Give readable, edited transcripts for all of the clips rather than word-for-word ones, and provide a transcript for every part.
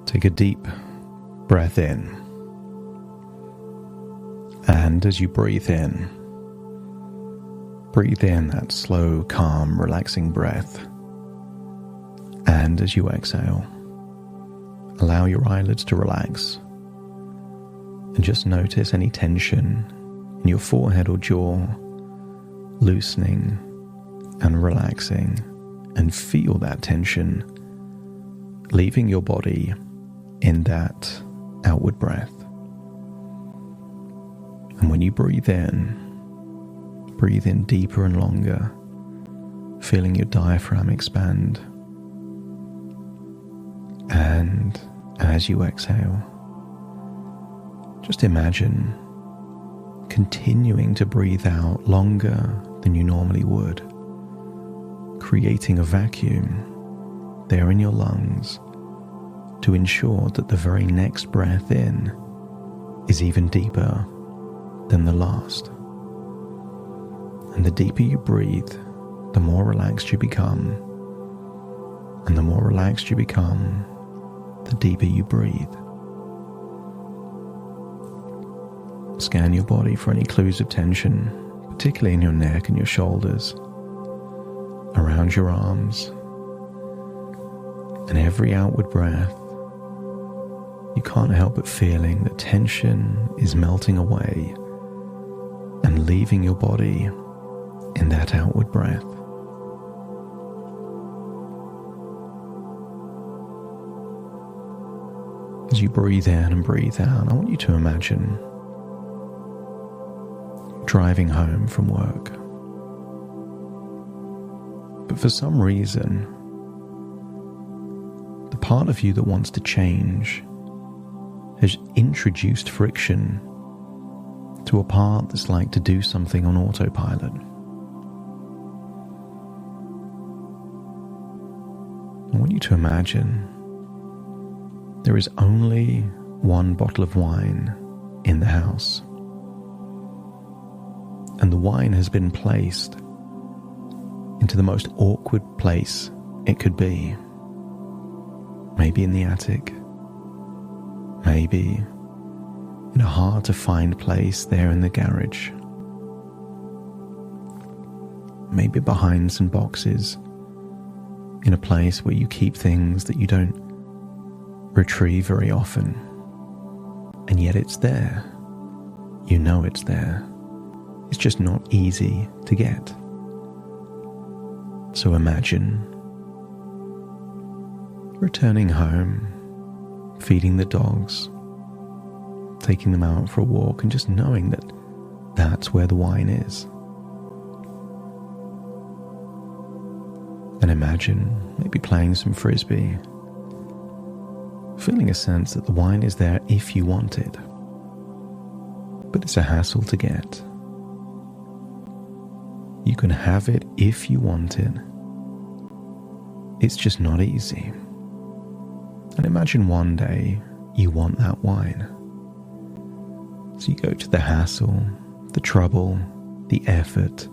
Take a deep breath in. And as you breathe in that slow, calm, relaxing breath. And as you exhale, allow your eyelids to relax. And just notice any tension in your forehead or jaw loosening and relaxing, and feel that tension leaving your body in that outward breath. And when you breathe in deeper and longer, feeling your diaphragm expand. And as you exhale, just imagine continuing to breathe out longer than you normally would, creating a vacuum there in your lungs to ensure that the very next breath in is even deeper than the last. And the deeper you breathe, the more relaxed you become. And the more relaxed you become, the deeper you breathe. Scan your body for any clues of tension, particularly in your neck and your shoulders, around your arms. And every outward breath, you can't help but feeling that tension is melting away and leaving your body in that outward breath. As you breathe in and breathe out, I want you to imagine driving home from work. But for some reason, the part of you that wants to change has introduced friction to a part that's like to do something on autopilot. I want you to imagine there is only one bottle of wine in the house, and the wine has been placed into the most awkward place it could be. Maybe in the attic, maybe in a hard-to-find place there in the garage, maybe behind some boxes in a place where you keep things that you don't retrieve very often, and yet it's there. You know it's there. It's just not easy to get. So imagine returning home, feeding the dogs, taking them out for a walk, and just knowing that that's where the wine is. And imagine maybe playing some frisbee, feeling a sense that the wine is there if you want it, but it's a hassle to get. You can have it if you want it. It's just not easy. And imagine one day you want that wine. So you go to the hassle, the trouble, the effort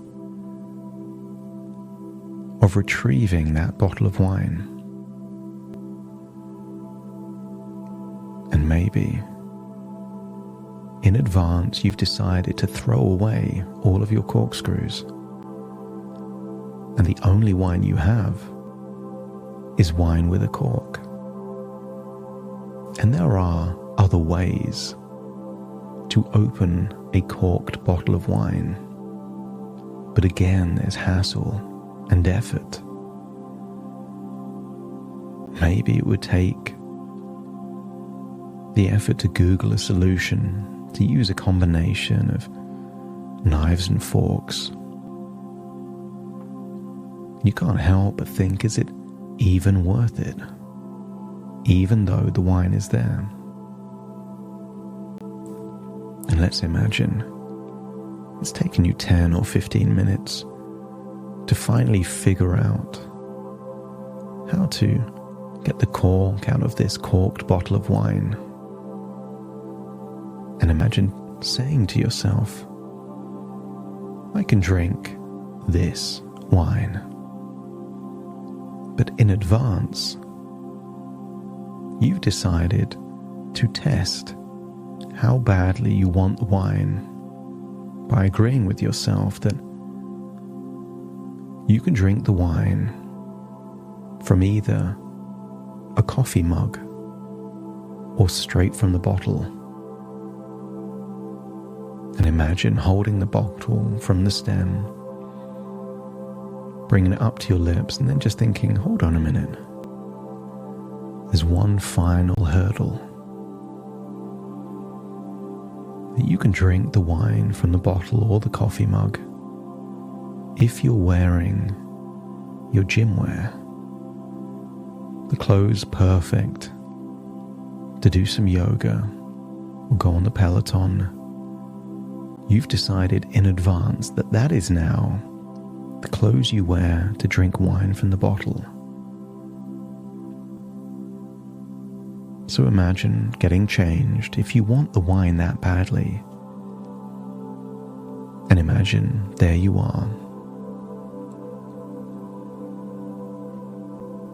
of retrieving that bottle of wine. And maybe in advance you've decided to throw away all of your corkscrews, and the only wine you have is wine with a cork. And there are other ways to open a corked bottle of wine, but again there's hassle and effort. Maybe it would take the effort to Google a solution, to use a combination of knives and forks. You can't help but think, is it even worth it, even though the wine is there? And let's imagine it's taken you 10 or 15 minutes to finally figure out how to get the cork out of this corked bottle of wine. And imagine saying to yourself, I can drink this wine. But in advance, you've decided to test how badly you want the wine by agreeing with yourself that you can drink the wine from either a coffee mug or straight from the bottle. And imagine holding the bottle from the stem, bringing it up to your lips, and then just thinking, hold on a minute. There's one final hurdle. That you can drink the wine from the bottle or the coffee mug if you're wearing your gym wear, the clothes perfect to do some yoga or go on the Peloton. You've decided in advance that that is now the clothes you wear to drink wine from the bottle. So imagine getting changed if you want the wine that badly. And imagine there you are.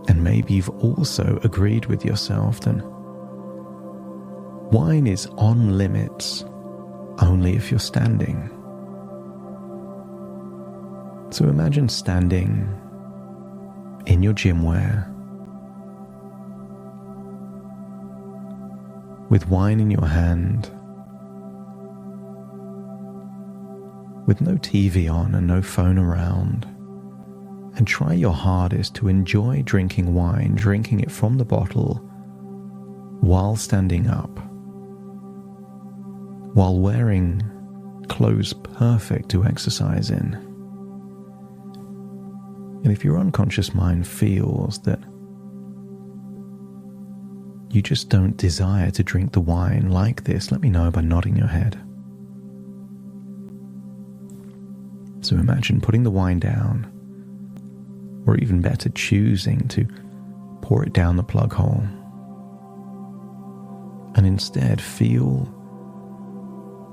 And maybe you've also agreed with yourself that wine is on limits only if you're standing. So imagine standing in your gym wear with wine in your hand, with no TV on and no phone around, and try your hardest to enjoy drinking wine, drinking it from the bottle while standing up, while wearing clothes perfect to exercise in. And if your unconscious mind feels that you just don't desire to drink the wine like this, let me know by nodding your head. So imagine putting the wine down, or even better, choosing to pour it down the plug hole, and instead feel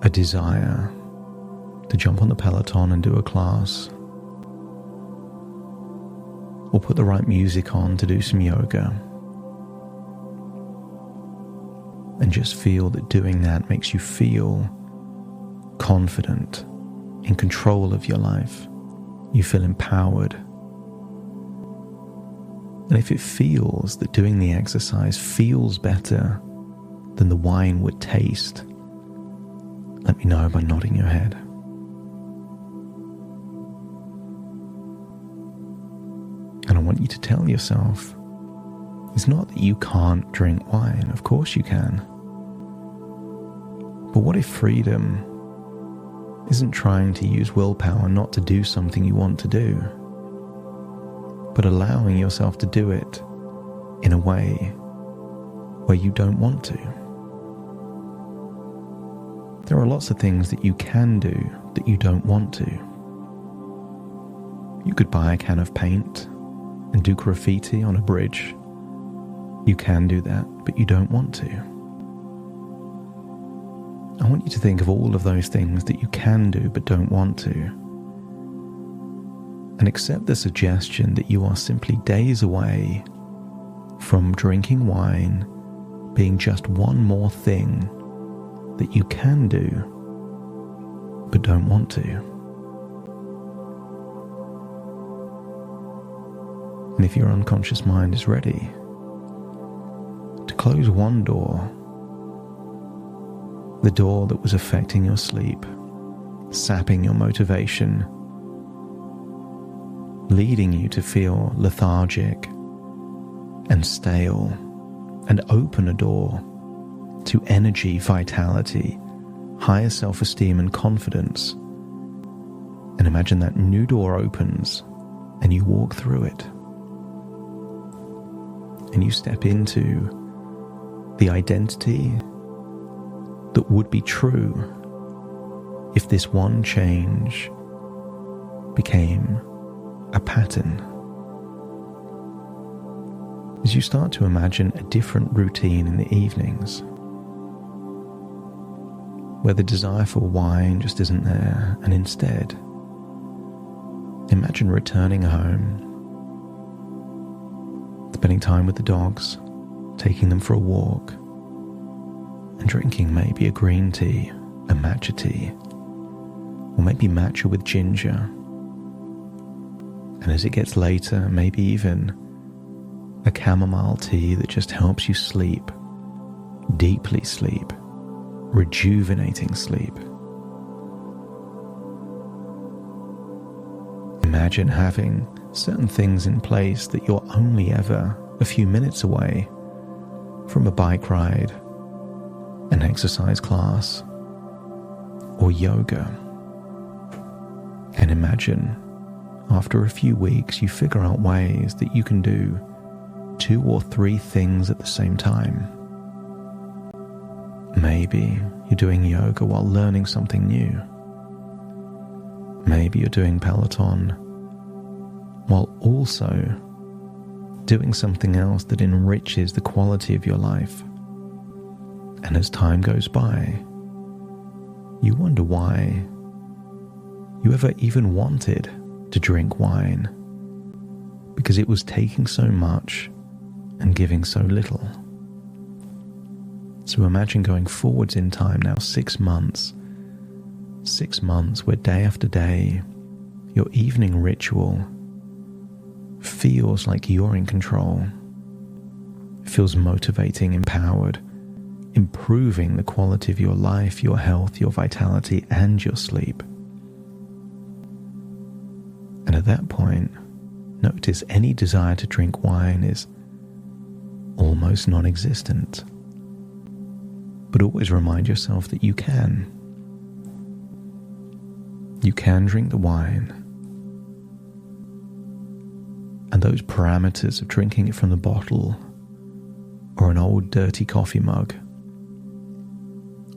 a desire to jump on the Peloton and do a class, or put the right music on to do some yoga, and just feel that doing that makes you feel confident, in control of your life. You feel empowered. And if it feels that doing the exercise feels better than the wine would taste, let me know by nodding your head. And I want you to tell yourself, it's not that you can't drink wine. Of course you can. But what if freedom isn't trying to use willpower not to do something you want to do, but allowing yourself to do it in a way where you don't want to? There are lots of things that you can do that you don't want to. You could buy a can of paint and do graffiti on a bridge. You can do that, but you don't want to. I want you to think of all of those things that you can do but don't want to, and accept the suggestion that you are simply days away from drinking wine being just one more thing that you can do but don't want to. And if your unconscious mind is ready to close one door, the door that was affecting your sleep, sapping your motivation, leading you to feel lethargic and stale, and open a door to energy, vitality, higher self-esteem and confidence. And imagine that new door opens and you walk through it. And you step into the identity that would be true if this one change became a pattern. As you start to imagine a different routine in the evenings, where the desire for wine just isn't there, and instead, imagine returning home, spending time with the dogs, taking them for a walk, and drinking maybe a green tea, a matcha tea, or maybe matcha with ginger. And as it gets later, maybe even a chamomile tea that just helps you sleep, deeply sleep, rejuvenating sleep. Imagine having certain things in place that you're only ever a few minutes away from a bike ride, an exercise class, or yoga. And imagine after a few weeks you figure out ways that you can do 2 or 3 things at the same time. Maybe you're doing yoga while learning something new. Maybe you're doing Peloton while also doing something else that enriches the quality of your life. And as time goes by, you wonder why you ever even wanted to drink wine, because it was taking so much and giving so little. So imagine going forwards in time now 6 months. 6 months where day after day, your evening ritual feels like you're in control. It feels motivating, empowered, improving the quality of your life, your health, your vitality, and your sleep. And at that point, notice any desire to drink wine is almost non-existent. But always remind yourself that you can. You can drink the wine. And those parameters of drinking it from the bottle, or an old dirty coffee mug,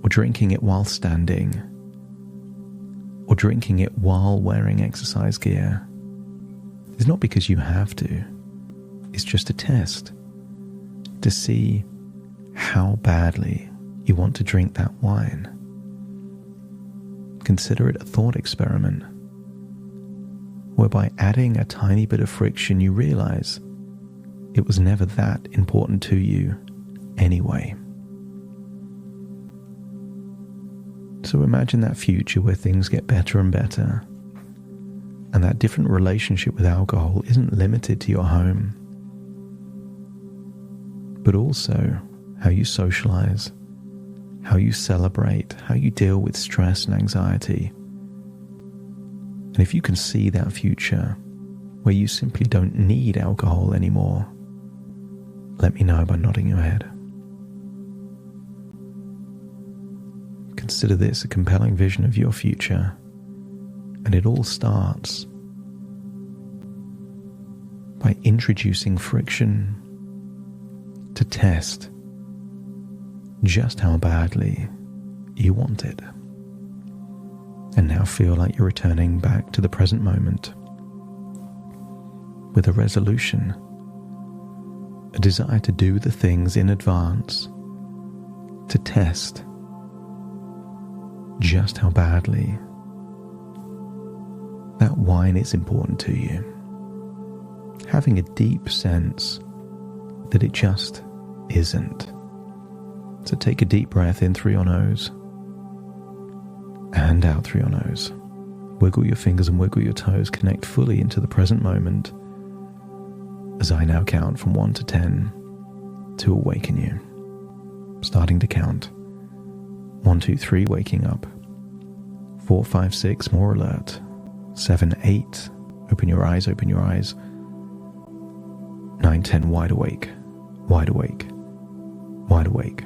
or drinking it while standing, or drinking it while wearing exercise gear, is not because you have to. It's just a test to see how badly you want to drink that wine. Consider it a thought experiment, whereby adding a tiny bit of friction you realize it was never that important to you anyway. So imagine that future where things get better and better, and that different relationship with alcohol isn't limited to your home, but also how you socialize, how you celebrate, how you deal with stress and anxiety. And if you can see that future where you simply don't need alcohol anymore, let me know by nodding your head. Consider this a compelling vision of your future, and it all starts by introducing friction to test just how badly you want it. And now feel like you're returning back to the present moment with a resolution, a desire to do the things in advance, to test just how badly that wine is important to you. Having a deep sense that it just isn't. So take a deep breath in through your nose and out through your nose. Wiggle your fingers and wiggle your toes. Connect fully into the present moment as I now count from 1 to 10 to awaken you. Starting to count. 1, 2, 3, waking up. 4, 5, 6, more alert. 7, 8, open your eyes, open your eyes. 9, 10, wide awake, wide awake, wide awake.